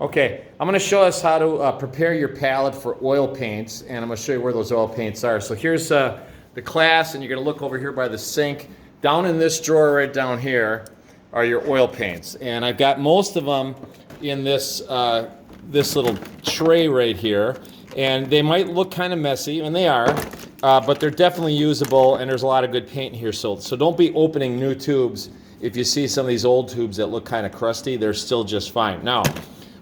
Okay, I'm going to show us how to prepare your palette for oil paints, and I'm going to show you where those oil paints are. So here's the class, and you're going to look over here by the sink. Down in this drawer right down here are your oil paints, and I've got most of them in this this little tray right here, and they might look kind of messy, and they are, but they're definitely usable, and there's a lot of good paint here. So don't be opening new tubes. If you see some of these old tubes that look kind of crusty, they're still just fine. Now,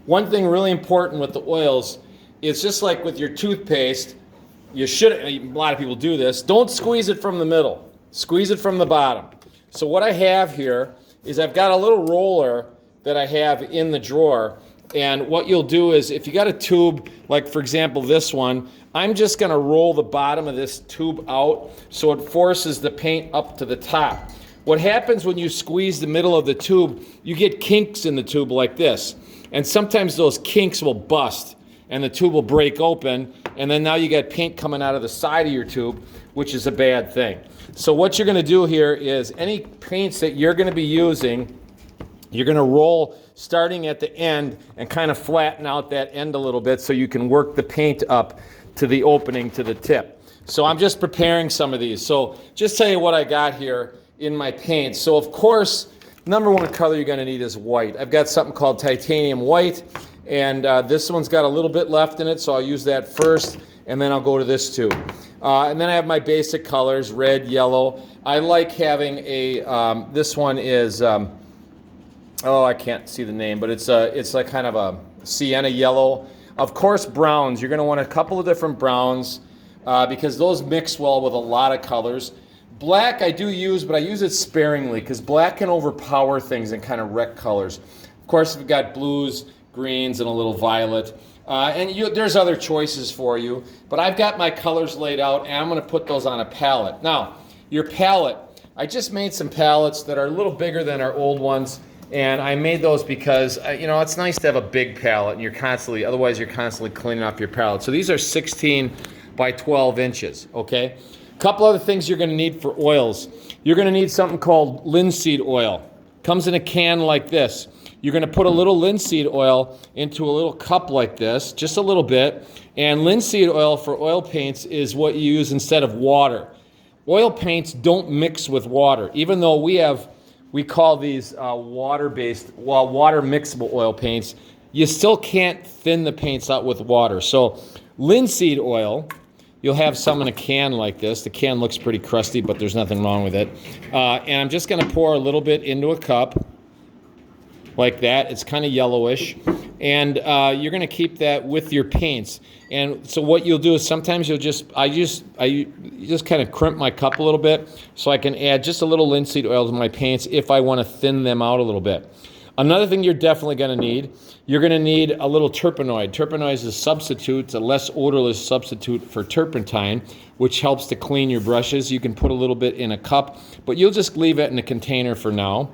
one thing really important with the oils is just like with your toothpaste, you should, a lot of people do this, don't squeeze it from the middle, squeeze it from the bottom. So what I have here is I've got a little roller that I have in the drawer, and what you'll do is if you got a tube, like for example this one, I'm just gonna roll the bottom of this tube out so it forces the paint up to the top. What happens when you squeeze the middle of the tube, you get kinks in the tube like this. And sometimes those kinks will bust and the tube will break open, and then now you got paint coming out of the side of your tube, which is a bad thing. So what you're gonna do here is any paints that you're gonna be using, you're gonna roll starting at the end and kind of flatten out that end a little bit so you can work the paint up to the opening to the tip. So I'm just preparing some of these. So just tell you what I got here in my paints. So of course, number one color you're gonna need is white. I've got something called titanium white, and this one's got a little bit left in it, so I'll use that first, and then I'll go to this too. And then I have my basic colors, red, yellow. I like having a, this one is, oh, I can't see the name, but it's like kind of a sienna yellow. Of course, browns. You're gonna want a couple of different browns because those mix well with a lot of colors. Black I do use, but I use it sparingly because black can overpower things and kind of wreck colors. Of course, we've got blues, greens, and a little violet. There's other choices for you, but I've got my colors laid out, and I'm going to put those on a palette. Now, your palette, I just made some palettes that are a little bigger than our old ones, and I made those because, you know, it's nice to have a big palette, and otherwise you're constantly cleaning off your palette. So these are 16 by 12 inches, okay? Couple other things you're going to need for oils. You're going to need something called linseed oil. Comes in a can like this. You're going to put a little linseed oil into a little cup like this, just a little bit. And linseed oil for oil paints is what you use instead of water. Oil paints don't mix with water, even though we call these water mixable oil paints. You still can't thin the paints out with water. So linseed oil, you'll have some in a can like this. The can looks pretty crusty, but there's nothing wrong with it. And I'm just gonna pour a little bit into a cup like that. It's kind of yellowish. And you're gonna keep that with your paints. And so what you'll do is sometimes you just kind of crimp my cup a little bit so I can add just a little linseed oil to my paints if I wanna thin them out a little bit. Another thing you're definitely going to need, you're going to need a little turpenoid. Turpenoid is a substitute, it's a less odorless substitute for turpentine, which helps to clean your brushes. You can put a little bit in a cup, but you'll just leave it in a container for now.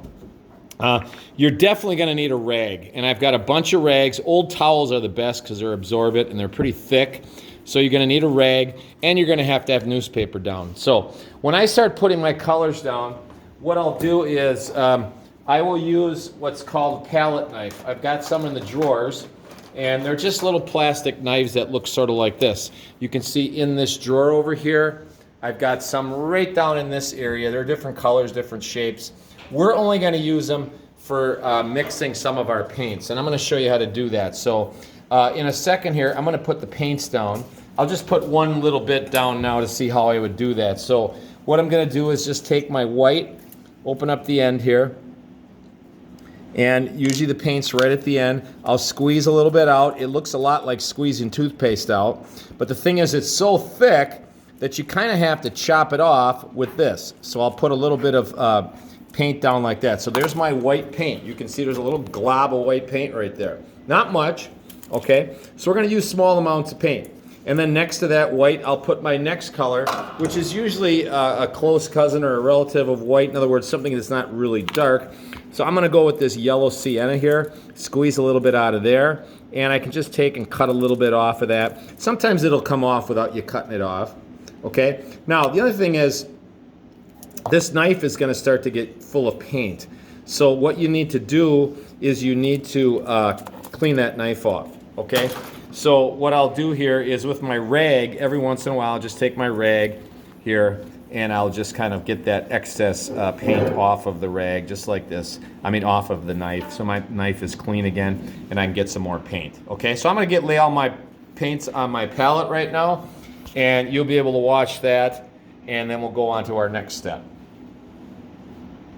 You're definitely going to need a rag, and I've got a bunch of rags. Old towels are the best because they're absorbent and they're pretty thick. So you're going to need a rag, and you're going to have newspaper down. So when I start putting my colors down, what I'll do is I will use what's called a palette knife. I've got some in the drawers, and they're just little plastic knives that look sort of like this. You can see in this drawer over here, I've got some right down in this area. They're different colors, different shapes. We're only going to use them for mixing some of our paints, and I'm going to show you how to do that. So in a second here, I'm going to put the paints down. I'll just put one little bit down now to see how I would do that. So what I'm going to do is just take my white, open up the end here, and usually the paint's right at the end. I'll squeeze a little bit out. It looks a lot like squeezing toothpaste out, but the thing is it's so thick that you kind of have to chop it off with this. So I'll put a little bit of paint down like that. So there's my white paint. You can see there's a little glob of white paint right there. Not much, okay? So we're gonna use small amounts of paint. And then next to that white, I'll put my next color, which is usually a close cousin or a relative of white. In other words, something that's not really dark. So I'm gonna go with this yellow sienna here, squeeze a little bit out of there, and I can just take and cut a little bit off of that. Sometimes it'll come off without you cutting it off, okay? Now, the other thing is, this knife is gonna start to get full of paint. So what you need to do is you need to clean that knife off, okay? So what I'll do here is with my rag, every once in a while, I'll just take my rag here and I'll just kind of get that excess paint off of the rag, just like this. I mean, off of the knife, so my knife is clean again, and I can get some more paint. Okay, so I'm gonna lay all my paints on my palette right now, and you'll be able to watch that, and then we'll go on to our next step.